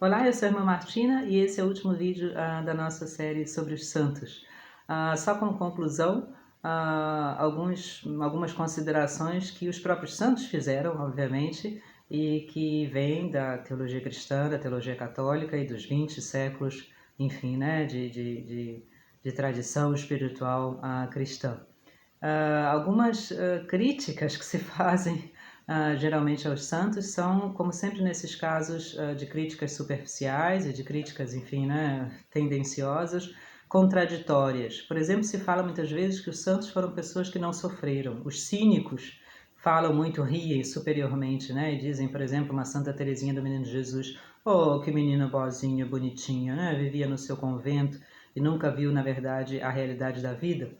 Olá, eu sou a irmã Martina e esse é o último vídeo da nossa série sobre os santos. Só como conclusão, algumas considerações que os próprios santos fizeram, obviamente, e que vêm da teologia cristã, da teologia católica e dos 20 séculos, enfim, né, de tradição espiritual cristã. Algumas críticas que se fazem geralmente aos santos são, como sempre nesses casos de críticas superficiais e de críticas, enfim, né, tendenciosas, contraditórias. Por exemplo, se fala muitas vezes que os santos foram pessoas que não sofreram. Os cínicos falam muito, riem superiormente, né, e dizem, por exemplo, uma Santa Teresinha do Menino Jesus, oh, que menina boazinha, bonitinha, né, vivia no seu convento e nunca viu, na verdade, a realidade da vida.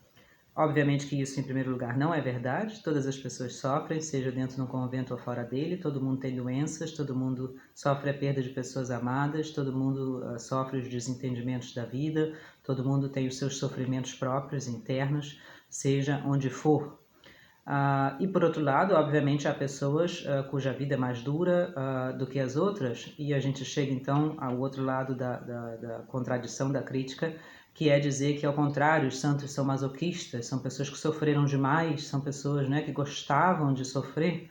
Obviamente que isso, em primeiro lugar, não é verdade. Todas as pessoas sofrem, seja dentro de um convento ou fora dele. Todo mundo tem doenças, todo mundo sofre a perda de pessoas amadas, todo mundo sofre os desentendimentos da vida, todo mundo tem os seus sofrimentos próprios, internos, seja onde for. E por outro lado, obviamente, há pessoas cuja vida é mais dura do que as outras, e a gente chega então ao outro lado da contradição, da crítica, que é dizer que, ao contrário, os santos são masoquistas, são pessoas que sofreram demais, são pessoas, né, que gostavam de sofrer.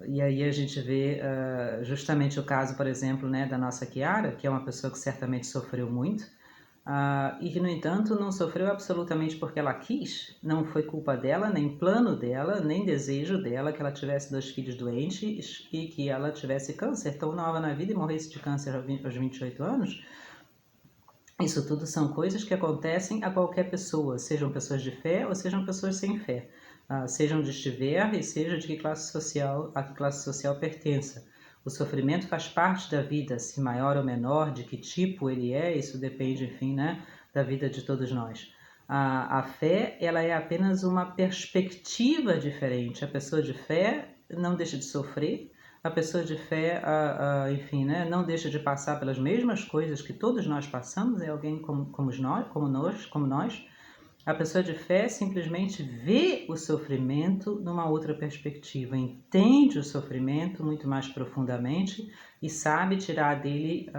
E aí a gente vê justamente o caso, por exemplo, né, da nossa Chiara, que é uma pessoa que certamente sofreu muito, e que, no entanto, não sofreu absolutamente porque ela quis, não foi culpa dela, nem plano dela, nem desejo dela que ela tivesse 2 filhos doentes e que ela tivesse câncer tão nova na vida e morresse de câncer aos 28 anos. Isso tudo são coisas que acontecem a qualquer pessoa, sejam pessoas de fé ou sejam pessoas sem fé, seja onde estiver e seja de que classe social, a que classe social pertença. O sofrimento faz parte da vida, se maior ou menor, de que tipo ele é, isso depende, enfim, né, da vida de todos nós. A fé, ela é apenas uma perspectiva diferente. A pessoa de fé não deixa de sofrer, a pessoa de fé, enfim, né, não deixa de passar pelas mesmas coisas que todos nós passamos, é alguém como nós. A pessoa de fé simplesmente vê o sofrimento numa outra perspectiva, entende o sofrimento muito mais profundamente e sabe tirar dele,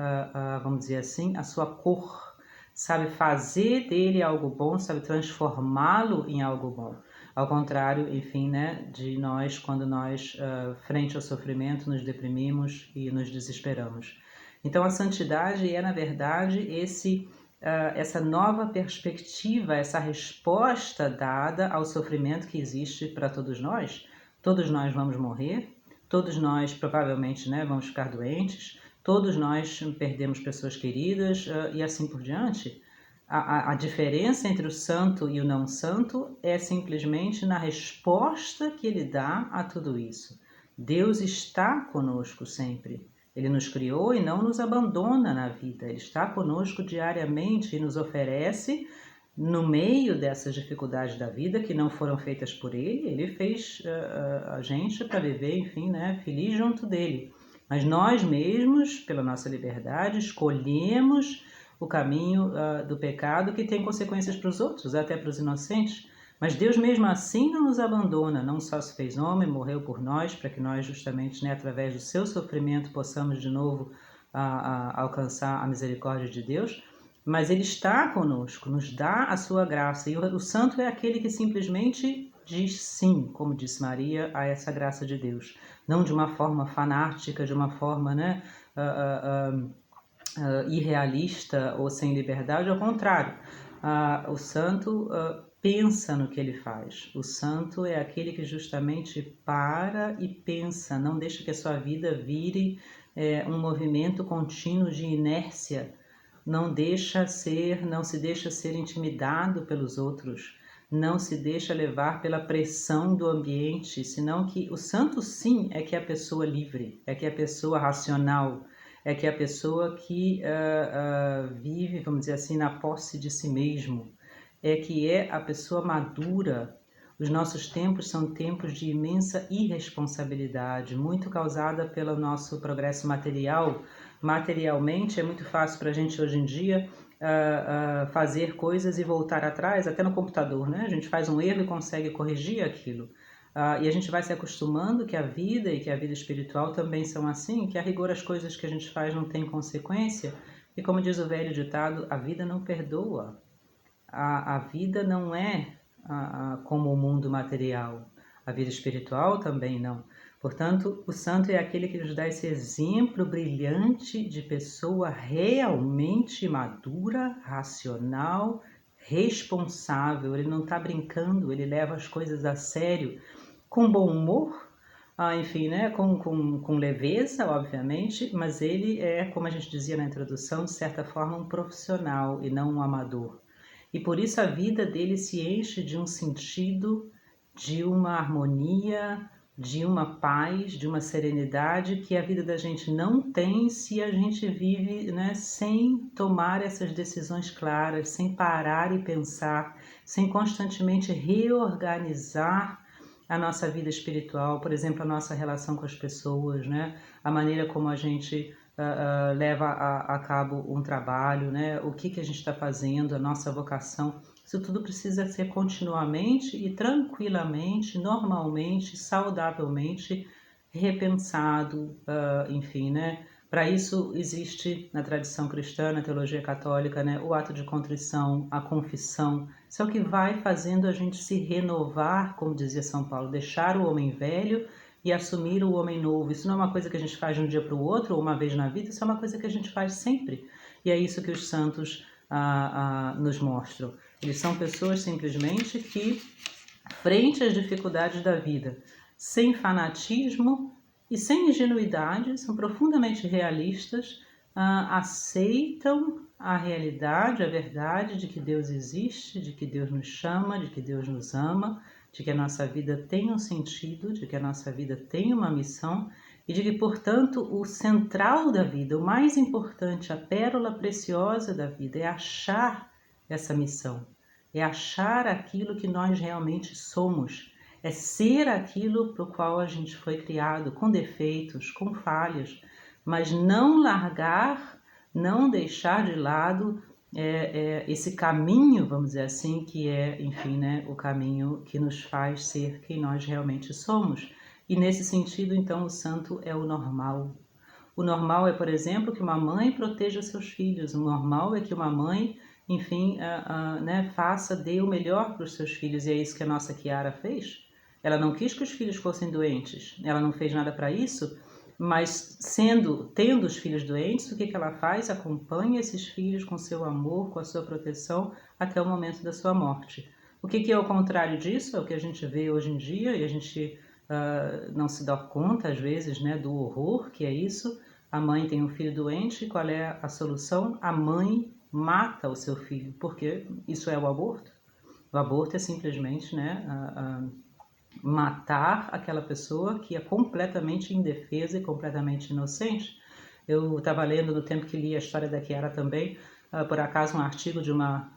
vamos dizer assim, a sua cor, sabe fazer dele algo bom, sabe transformá-lo em algo bom. Ao contrário, enfim, né, de nós, quando nós, frente ao sofrimento, nos deprimimos e nos desesperamos. Então, a santidade é, na verdade, essa nova perspectiva, essa resposta dada ao sofrimento que existe para todos nós. Todos nós vamos morrer, todos nós provavelmente, né, vamos ficar doentes, todos nós perdemos pessoas queridas e assim por diante. A diferença entre o santo e o não santo é simplesmente na resposta que ele dá a tudo isso. Deus está conosco sempre. Ele nos criou e não nos abandona na vida. Ele está conosco diariamente e nos oferece, no meio dessas dificuldades da vida que não foram feitas por ele, ele fez a gente para viver, enfim, né, feliz junto dele. Mas nós mesmos, pela nossa liberdade, escolhemos o caminho do pecado, que tem consequências para os outros, até para os inocentes. Mas Deus mesmo assim não nos abandona, não só se fez homem, morreu por nós, para que nós justamente, né, através do seu sofrimento, possamos de novo alcançar a misericórdia de Deus, mas Ele está conosco, nos dá a sua graça, e o santo é aquele que simplesmente diz sim, como disse Maria, a essa graça de Deus, não de uma forma fanática, de uma forma, né, irrealista ou sem liberdade, ao contrário. O santo pensa no que ele faz. O santo é aquele que justamente para e pensa, não deixa que a sua vida vire um movimento contínuo de inércia, não se deixa ser intimidado pelos outros, não se deixa levar pela pressão do ambiente, senão que o santo sim é que é a pessoa livre, é que é a pessoa racional, é que é a pessoa que vive, vamos dizer assim, na posse de si mesmo, é que é a pessoa madura. Os nossos tempos são tempos de imensa irresponsabilidade, muito causada pelo nosso progresso material. Materialmente é muito fácil para a gente hoje em dia fazer coisas e voltar atrás, até no computador, né? A gente faz um erro e consegue corrigir aquilo. E a gente vai se acostumando que a vida e que a vida espiritual também são assim, que a rigor as coisas que a gente faz não têm consequência. E como diz o velho ditado, a vida não perdoa. A vida não é como o mundo material. A vida espiritual também não. Portanto, o santo é aquele que nos dá esse exemplo brilhante de pessoa realmente madura, racional, responsável. Ele não está brincando, ele leva as coisas a sério, com bom humor, enfim, né? com leveza, obviamente, mas ele é, como a gente dizia na introdução, de certa forma um profissional e não um amador. E por isso a vida dele se enche de um sentido, de uma harmonia, de uma paz, de uma serenidade que a vida da gente não tem se a gente vive, né, sem tomar essas decisões claras, sem parar e pensar, sem constantemente reorganizar a nossa vida espiritual, por exemplo, a nossa relação com as pessoas, né? A maneira como a gente leva a cabo um trabalho, né? O que a gente está fazendo, a nossa vocação. Isso tudo precisa ser continuamente e tranquilamente, normalmente, saudavelmente repensado, enfim, né? Para isso existe na tradição cristã, na teologia católica, né, o ato de contrição, a confissão. Isso é o que vai fazendo a gente se renovar, como dizia São Paulo, deixar o homem velho e assumir o homem novo. Isso não é uma coisa que a gente faz de um dia para o outro ou uma vez na vida, isso é uma coisa que a gente faz sempre. E é isso que os santos nos mostram. Eles são pessoas simplesmente que, frente às dificuldades da vida, sem fanatismo e sem ingenuidade, são profundamente realistas, aceitam a realidade, a verdade de que Deus existe, de que Deus nos chama, de que Deus nos ama, de que a nossa vida tem um sentido, de que a nossa vida tem uma missão e de que, portanto, o central da vida, o mais importante, a pérola preciosa da vida é achar essa missão, é achar aquilo que nós realmente somos, é ser aquilo para o qual a gente foi criado, com defeitos, com falhas, mas não largar, não deixar de lado esse caminho, vamos dizer assim, que é, enfim, né, o caminho que nos faz ser quem nós realmente somos. E nesse sentido, então, o santo é o normal. O normal é, por exemplo, que uma mãe proteja seus filhos. O normal é que uma mãe, enfim, né, dê o melhor para os seus filhos. E é isso que a nossa Chiara fez. Ela não quis que os filhos fossem doentes. Ela não fez nada para isso. Mas tendo os filhos doentes, o que ela faz? Acompanha esses filhos com seu amor, com a sua proteção, até o momento da sua morte. O que é o contrário disso? É o que a gente vê hoje em dia e a gente não se dá conta, às vezes, né, do horror que é isso. A mãe tem um filho doente, qual é a solução? A mãe mata o seu filho, porque isso é o aborto. O aborto é simplesmente, né, matar aquela pessoa que é completamente indefesa e completamente inocente. Eu estava lendo no tempo que li a história da Chiara também, por acaso um artigo de uma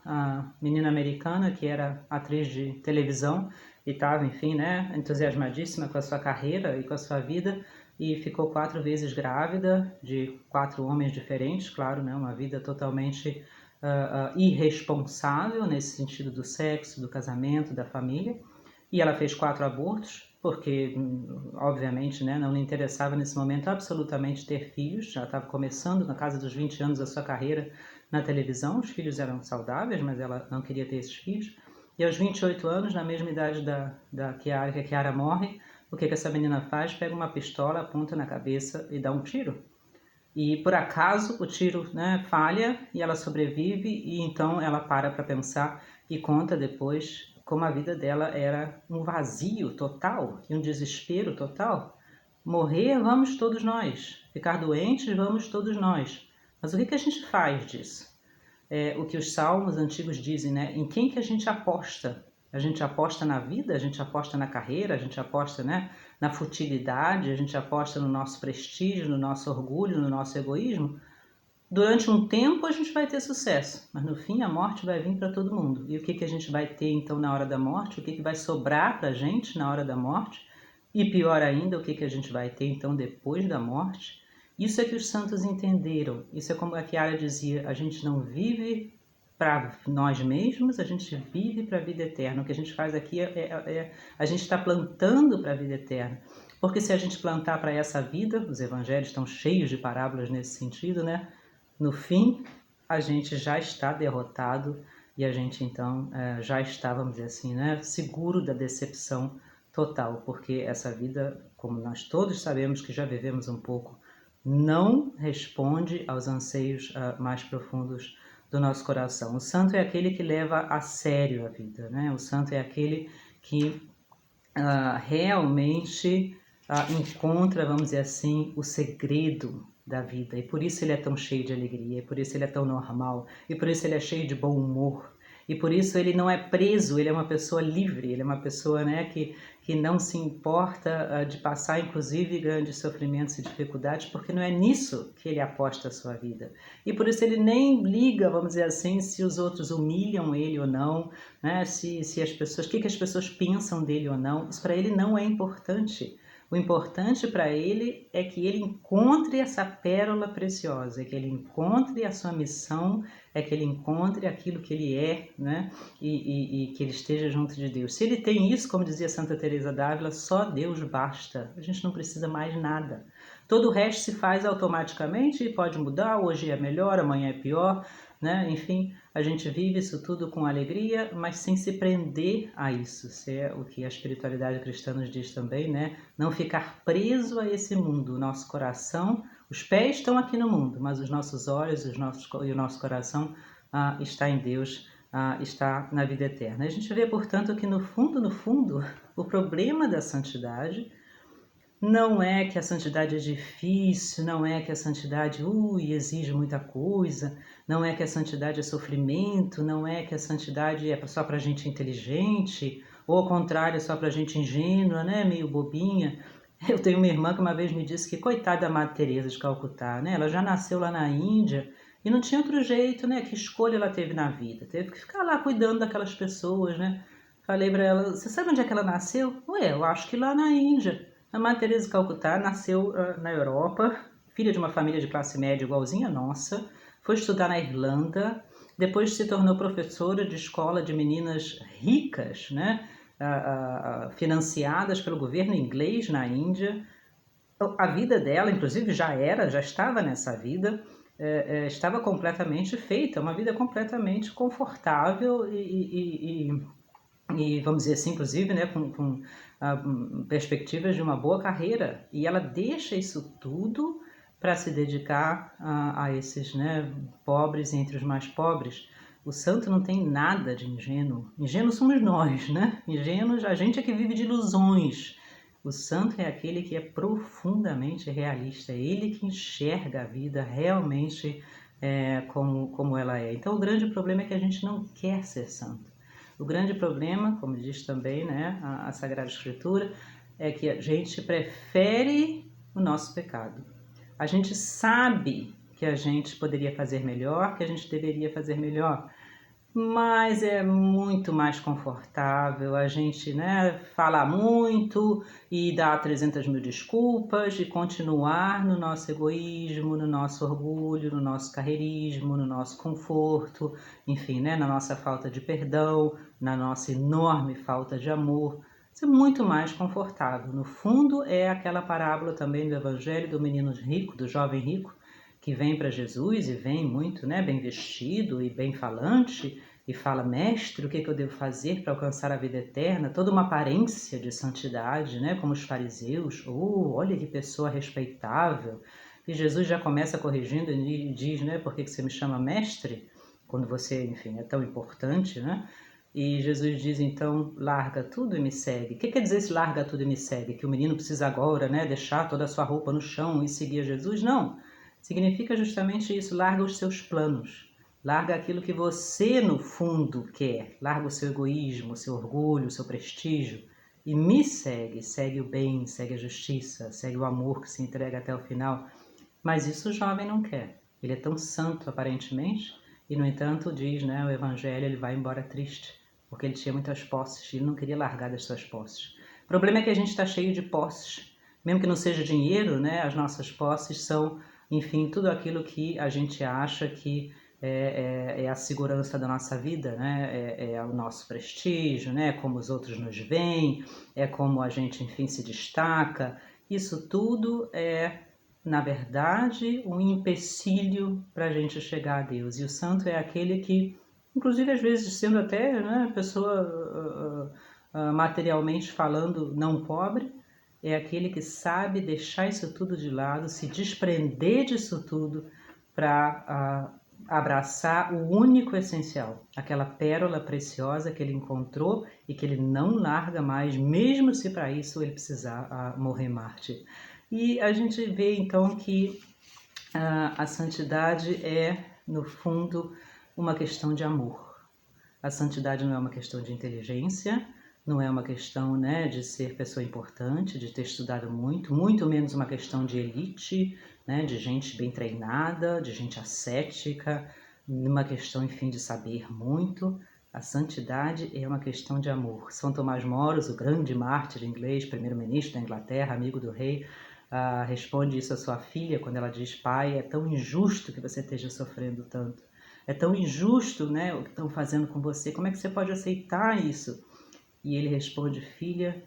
menina americana que era atriz de televisão e estava, enfim, né, entusiasmadíssima com a sua carreira e com a sua vida e ficou 4 vezes grávida de 4 homens diferentes, claro, né, uma vida totalmente irresponsável nesse sentido do sexo, do casamento, da família. E ela fez 4 abortos, porque, obviamente, né, não lhe interessava nesse momento absolutamente ter filhos. Já estava começando, na casa dos 20 anos, a sua carreira na televisão. Os filhos eram saudáveis, mas ela não queria ter esses filhos. E aos 28 anos, na mesma idade da Chiara, que a Chiara morre, o que essa menina faz? Pega uma pistola, aponta na cabeça e dá um tiro. E por acaso o tiro, né, falha e ela sobrevive e então ela para pensar e conta depois como a vida dela era um vazio total e um desespero total. Morrer, vamos todos nós. Ficar doentes, vamos todos nós. Mas o que a gente faz disso? É o que os salmos antigos dizem, né? Em quem que a gente aposta? A gente aposta na vida, a gente aposta na carreira, a gente aposta, né, na futilidade, a gente aposta no nosso prestígio, no nosso orgulho, no nosso egoísmo. Durante um tempo a gente vai ter sucesso, mas no fim a morte vai vir para todo mundo. E o que a gente vai ter então na hora da morte? O que vai sobrar para a gente na hora da morte? E pior ainda, o que a gente vai ter então depois da morte? Isso é que os santos entenderam. Isso é como a Chiara dizia, a gente não vive para nós mesmos, a gente vive para a vida eterna. O que a gente faz aqui a gente está plantando para a vida eterna. Porque se a gente plantar para essa vida, os evangelhos estão cheios de parábolas nesse sentido, né? No fim, a gente já está derrotado e a gente então já está, vamos dizer assim, né, seguro da decepção total, porque essa vida, como nós todos sabemos que já vivemos um pouco, não responde aos anseios mais profundos do nosso coração. O santo é aquele que leva a sério a vida, né? O santo é aquele que realmente encontra, vamos dizer assim, o segredo da vida, e por isso ele é tão cheio de alegria, e por isso ele é tão normal, e por isso ele é cheio de bom humor, e por isso ele não é preso, ele é uma pessoa livre, ele é uma pessoa, né, que não se importa de passar inclusive grandes sofrimentos e dificuldades, porque não é nisso que ele aposta a sua vida. E por isso ele nem liga, vamos dizer assim, se os outros humilham ele ou não, né, se as pessoas, o que as pessoas pensam dele ou não, isso para ele não é importante. O importante para ele é que ele encontre essa pérola preciosa, é que ele encontre a sua missão, é que ele encontre aquilo que ele é, né? E que ele esteja junto de Deus. Se ele tem isso, como dizia Santa Teresa d'Ávila, só Deus basta. A gente não precisa mais nada. Todo o resto se faz automaticamente e pode mudar, hoje é melhor, amanhã é pior, né? Enfim, a gente vive isso tudo com alegria, mas sem se prender a isso. Isso é o que a espiritualidade cristã nos diz também, né? Não ficar preso a esse mundo. O nosso coração, os pés estão aqui no mundo, mas os nossos olhos e o nosso coração está em Deus, está na vida eterna. A gente vê, portanto, que no fundo, o problema da santidade não é que a santidade é difícil, não é que a santidade exige muita coisa, não é que a santidade é sofrimento, não é que a santidade é só para gente inteligente, ou ao contrário, é só para gente ingênua, né, meio bobinha. Eu tenho uma irmã que uma vez me disse que coitada da Madre Teresa de Calcutá, né? Ela já nasceu lá na Índia e não tinha outro jeito, né? Que escolha ela teve na vida? Teve que ficar lá cuidando daquelas pessoas, né? Falei para ela, você sabe onde é que ela nasceu? Ué, eu acho que lá na Índia. A Madre Teresa de Calcutá nasceu na Europa, filha de uma família de classe média igualzinha a nossa, foi estudar na Irlanda, depois se tornou professora de escola de meninas ricas, né? Financiadas pelo governo inglês na Índia. A vida dela, inclusive, já estava nessa vida, estava completamente feita, uma vida completamente confortável e vamos dizer assim, inclusive, né, com perspectivas de uma boa carreira. E ela deixa isso tudo para se dedicar a esses, né, pobres entre os mais pobres. O santo não tem nada de ingênuo. Ingênuos somos nós, né? Ingênuos, a gente é que vive de ilusões. O santo é aquele que é profundamente realista, é ele que enxerga a vida realmente como ela é. Então o grande problema é que a gente não quer ser santo. O grande problema, como diz também, né, a Sagrada Escritura, é que a gente prefere o nosso pecado. A gente sabe que a gente poderia fazer melhor, que a gente deveria fazer melhor, mas é muito mais confortável a gente, né, falar muito e dar 300 mil desculpas e continuar no nosso egoísmo, no nosso orgulho, no nosso carreirismo, no nosso conforto, enfim, né, na nossa falta de perdão, na nossa enorme falta de amor. Isso é muito mais confortável. No fundo, é aquela parábola também do Evangelho do menino rico, do jovem rico, que vem para Jesus e vem muito, né, bem vestido e bem falante, e fala, mestre, o que eu devo fazer para alcançar a vida eterna? Toda uma aparência de santidade, né, como os fariseus. Olha que pessoa respeitável. E Jesus já começa corrigindo e diz, né, por que você me chama mestre? Quando você, enfim, é tão importante, né? E Jesus diz, então, larga tudo e me segue. O que quer dizer esse larga tudo e me segue? Que o menino precisa agora, né, deixar toda a sua roupa no chão e seguir a Jesus? Não. Significa justamente isso, larga os seus planos. Larga aquilo que você, no fundo, quer. Larga o seu egoísmo, o seu orgulho, o seu prestígio. E me segue. Segue o bem, segue a justiça, segue o amor que se entrega até o final. Mas isso o jovem não quer. Ele é tão santo, aparentemente, e, no entanto, diz, né, o Evangelho, ele vai embora triste, porque ele tinha muitas posses e ele não queria largar das suas posses. O problema é que a gente está cheio de posses. Mesmo que não seja dinheiro, né, as nossas posses são, enfim, tudo aquilo que a gente acha que é a segurança da nossa vida, né? É o nosso prestígio, né? Como os outros nos veem, é como a gente, enfim, se destaca. Isso tudo é, na verdade, um empecilho para a gente chegar a Deus. E o santo é aquele que, inclusive às vezes sendo até, né, pessoa materialmente falando não pobre, é aquele que sabe deixar isso tudo de lado, se desprender disso tudo para abraçar o único essencial, aquela pérola preciosa que ele encontrou e que ele não larga mais, mesmo se para isso ele precisar morrer mártir. E a gente vê então que a santidade é, no fundo, uma questão de amor. A santidade não é uma questão de inteligência, não é uma questão, né, de ser pessoa importante, de ter estudado muito, muito menos uma questão de elite, né, de gente bem treinada, de gente ascética, uma questão, enfim, de saber muito. A santidade é uma questão de amor. São Tomás Moros, o grande mártir inglês, primeiro-ministro da Inglaterra, amigo do rei, responde isso à sua filha quando ela diz: pai, é tão injusto que você esteja sofrendo tanto. É tão injusto, né, o que estão fazendo com você. Como é que você pode aceitar isso? E ele responde: filha,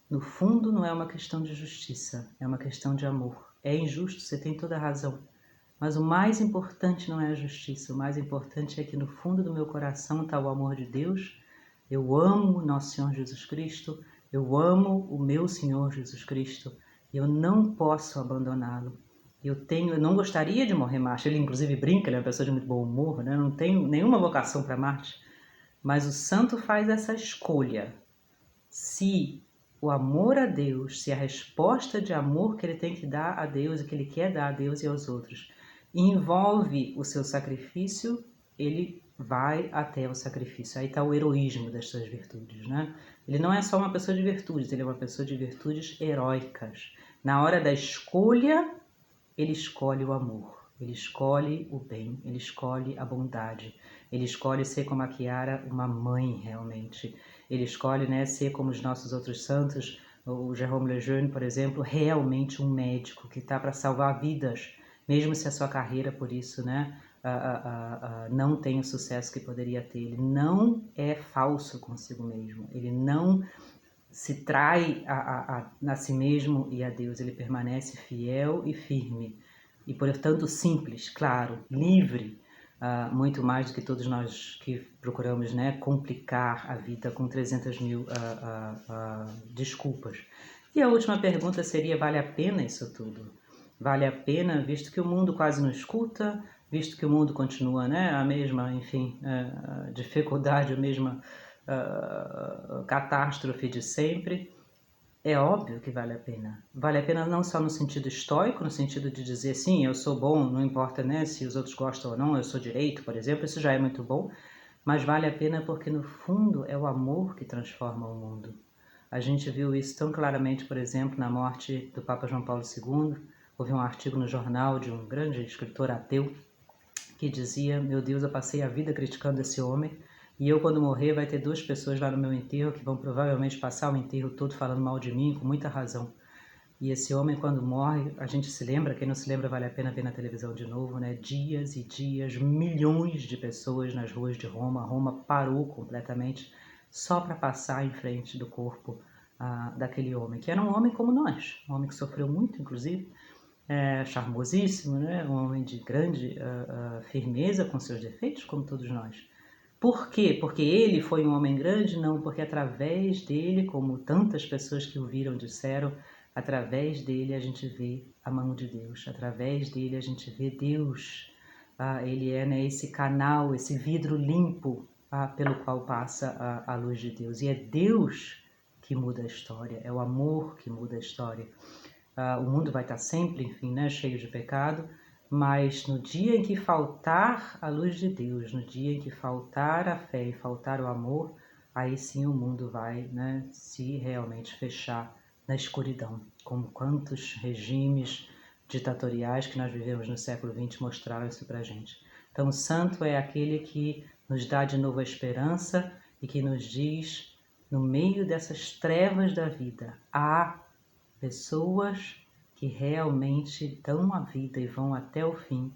no fundo não é uma questão de justiça, é uma questão de amor. É injusto, você tem toda a razão. Mas o mais importante não é a justiça, o mais importante é que no fundo do meu coração está o amor de Deus. Eu amo nosso Senhor Jesus Cristo, eu amo o meu Senhor Jesus Cristo, e eu não posso abandoná-lo. Eu não gostaria de morrer mártir. Ele inclusive brinca, ele é uma pessoa de muito bom humor, né? Não tenho nenhuma vocação para mártir, mas o santo faz essa escolha. Se o amor a Deus, se a resposta de amor que ele tem que dar a Deus e que ele quer dar a Deus e aos outros envolve o seu sacrifício, ele vai até o sacrifício. Aí está o heroísmo das suas virtudes, né? Ele não é só uma pessoa de virtudes, ele é uma pessoa de virtudes heróicas. Na hora da escolha, ele escolhe o amor, ele escolhe o bem, ele escolhe a bondade, ele escolhe ser como a Chiara, uma mãe realmente. Ele escolhe, né, ser como os nossos outros santos, o Jérôme Lejeune, por exemplo, realmente um médico que está para salvar vidas, mesmo se a sua carreira, por isso, né, não tem o sucesso que poderia ter. Ele não é falso consigo mesmo, ele não se trai a si mesmo e a Deus, ele permanece fiel e firme, e portanto simples, claro, livre, muito mais do que todos nós que procuramos, né, complicar a vida com 300 mil desculpas. E a última pergunta seria: vale a pena isso tudo? Vale a pena, visto que o mundo quase não escuta, visto que o mundo continua, né, a mesma, enfim, dificuldade, a mesma catástrofe de sempre? É óbvio que vale a pena. Vale a pena não só no sentido estoico, no sentido de dizer, sim, eu sou bom, não importa, né, se os outros gostam ou não, eu sou direito, por exemplo, isso já é muito bom, mas vale a pena porque no fundo é o amor que transforma o mundo. A gente viu isso tão claramente, por exemplo, na morte do Papa João Paulo II. Houve um artigo no jornal de um grande escritor ateu que dizia: meu Deus, eu passei a vida criticando esse homem, e eu, quando morrer, vai ter 2 pessoas lá no meu enterro que vão provavelmente passar o enterro todo falando mal de mim, com muita razão. E esse homem, quando morre, a gente se lembra, quem não se lembra vale a pena ver na televisão de novo, né? Dias e dias, milhões de pessoas nas ruas de Roma. Roma parou completamente só para passar em frente do corpo daquele homem, que era um homem como nós, um homem que sofreu muito, inclusive, charmosíssimo, né? Um homem de grande firmeza com seus defeitos, como todos nós. Por quê? Porque ele foi um homem grande? Não, porque através dele, como tantas pessoas que o viram disseram, através dele a gente vê a mão de Deus, através dele a gente vê Deus. Ele é, né, esse canal, esse vidro limpo pelo qual passa a luz de Deus. E é Deus que muda a história, é o amor que muda a história. O mundo vai estar sempre, enfim, né, cheio de pecado, mas no dia em que faltar a luz de Deus, no dia em que faltar a fé e faltar o amor, aí sim o mundo vai, né, se realmente fechar na escuridão, como quantos regimes ditatoriais que nós vivemos no século XX mostraram isso pra gente. Então o santo é aquele que nos dá de novo a esperança e que nos diz, no meio dessas trevas da vida, há pessoas que realmente dão a vida e vão até o fim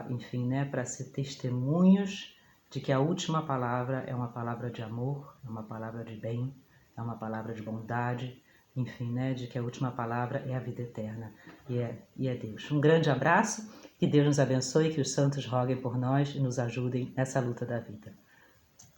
enfim, né, para ser testemunhos de que a última palavra é uma palavra de amor, é uma palavra de bem, é uma palavra de bondade, enfim, né, de que a última palavra é a vida eterna e é Deus. Um grande abraço, que Deus nos abençoe, que os santos roguem por nós e nos ajudem nessa luta da vida.